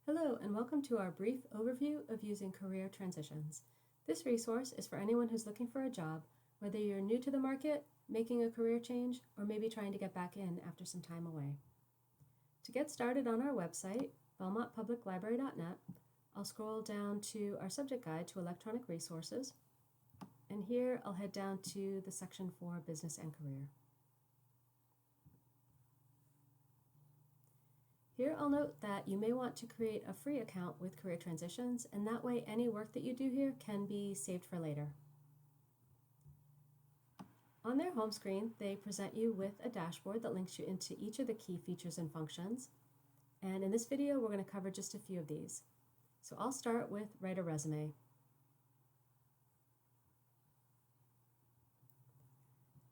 Hello and welcome to our brief overview of using career transitions. This resource is for anyone who's looking for a job, whether you're new to the market, making a career change, or maybe trying to get back in after some time away. To get started on our website, belmontpubliclibrary.net, I'll scroll down to our subject guide to electronic resources, and here I'll head down to the section for business and career. Here I'll note that you may want to create a free account with Career Transitions, and that way any work that you do here can be saved for later. On their home screen, they present you with a dashboard that links you into each of the key features and functions. And in this video, we're going to cover just a few of these. So I'll start with Write a Resume.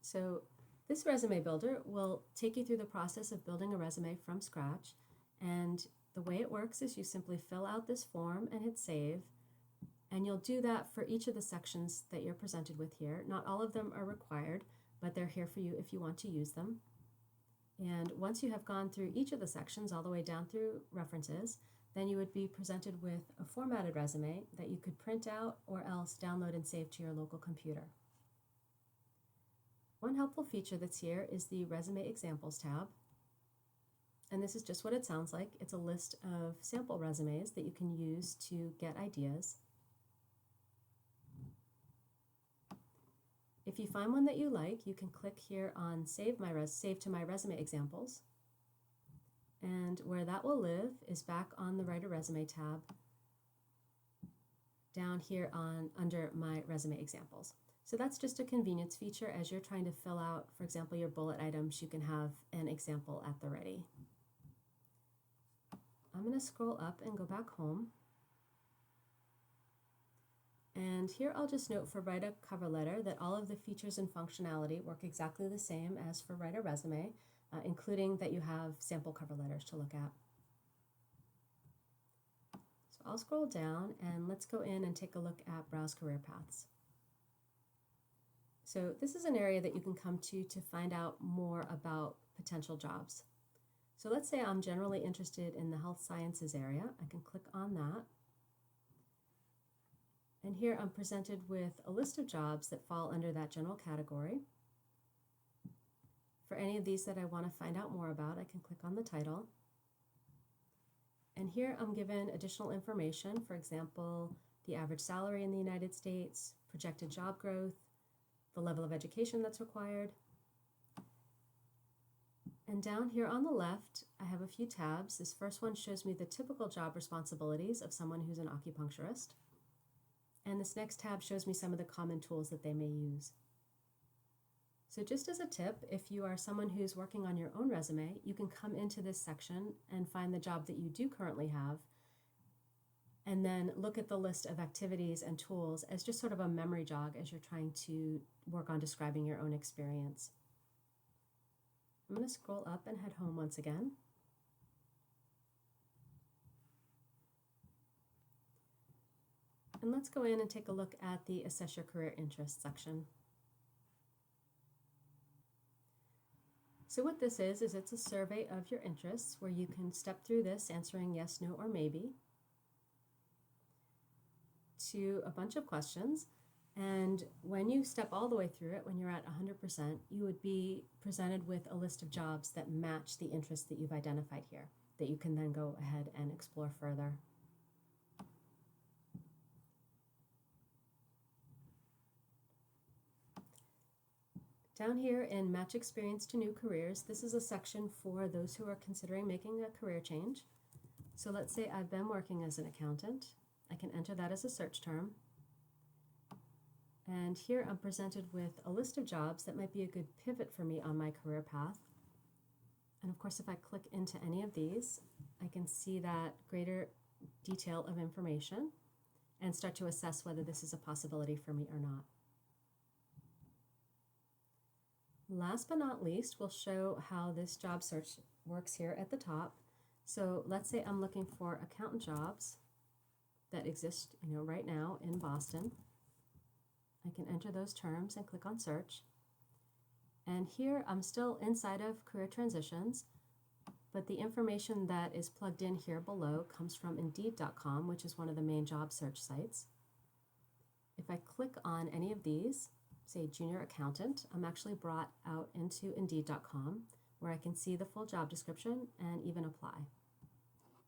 So this resume builder will take you through the process of building a resume from scratch. And the way it works is you simply fill out this form and hit save, and you'll do that for each of the sections that you're presented with here. Not all of them are required, but they're here for you if you want to use them. And once you have gone through each of the sections all the way down through references, then you would be presented with a formatted resume that you could print out or else download and save to your local computer. One helpful feature that's here is the Resume Examples tab. And this is just what it sounds like. It's a list of sample resumes that you can use to get ideas. If you find one that you like, you can click here on Save to My Resume Examples. And where that will live is back on the Write a Resume tab, down here under My Resume Examples. So that's just a convenience feature. As you're trying to fill out, for example, your bullet items, you can have an example at the ready. I'm going to scroll up and go back home. And here I'll just note for Write a Cover Letter that all of the features and functionality work exactly the same as for Write a Resume, including that you have sample cover letters to look at. So I'll scroll down and let's go in and take a look at Browse Career Paths. So this is an area that you can come to find out more about potential jobs. So let's say I'm generally interested in the health sciences area. I can click on that. And here I'm presented with a list of jobs that fall under that general category. For any of these that I want to find out more about, I can click on the title. And here I'm given additional information, for example, the average salary in the United States, projected job growth, the level of education that's required. And down here on the left, I have a few tabs. This first one shows me the typical job responsibilities of someone who's an acupuncturist. And this next tab shows me some of the common tools that they may use. So just as a tip, if you are someone who's working on your own resume, you can come into this section and find the job that you do currently have, and then look at the list of activities and tools as just sort of a memory jog as you're trying to work on describing your own experience. I'm going to scroll up and head home once again. And let's go in and take a look at the Assess Your Career Interests section. So what this is it's a survey of your interests where you can step through this answering yes, no, or maybe to a bunch of questions. And when you step all the way through it, when you're at 100%, you would be presented with a list of jobs that match the interests that you've identified here, that you can then go ahead and explore further. Down here in Match Experience to New Careers, this is a section for those who are considering making a career change. So let's say I've been working as an accountant. I can enter that as a search term. And here I'm presented with a list of jobs that might be a good pivot for me on my career path. And of course, if I click into any of these, I can see that greater detail of information and start to assess whether this is a possibility for me or not. Last but not least, we'll show how this job search works here at the top. So let's say I'm looking for accountant jobs that exist, right now in Boston. I can enter those terms and click on search. And here I'm still inside of Career Transitions, but the information that is plugged in here below comes from Indeed.com, which is one of the main job search sites. If I click on any of these, say junior accountant, I'm actually brought out into Indeed.com where I can see the full job description and even apply.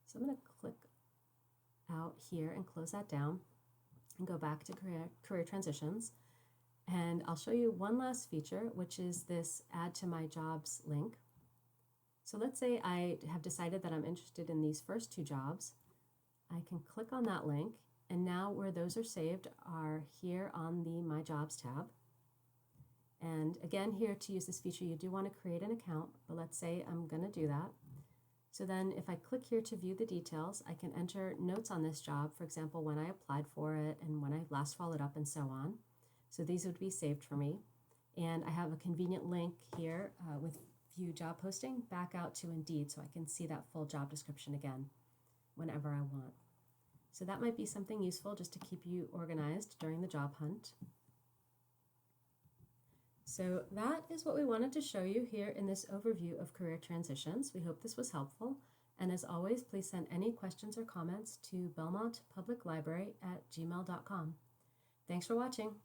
So I'm going to click out here and close that down and go back to career transitions. And I'll show you one last feature, which is this add to my jobs link. So let's say I have decided that I'm interested in these first two jobs. I can click on that link, and now where those are saved are here on the My Jobs tab. And again, here to use this feature, you do want to create an account, but let's say I'm going to do that. So then if I click here to view the details, I can enter notes on this job, for example, when I applied for it and when I last followed up and so on. So these would be saved for me. And I have a convenient link here with view job posting back out to Indeed so I can see that full job description again whenever I want. So that might be something useful just to keep you organized during the job hunt. So that is what we wanted to show you here in this overview of career transitions. We hope this was helpful. And as always, please send any questions or comments to belmontpubliclibrary@gmail.com. Thanks for watching.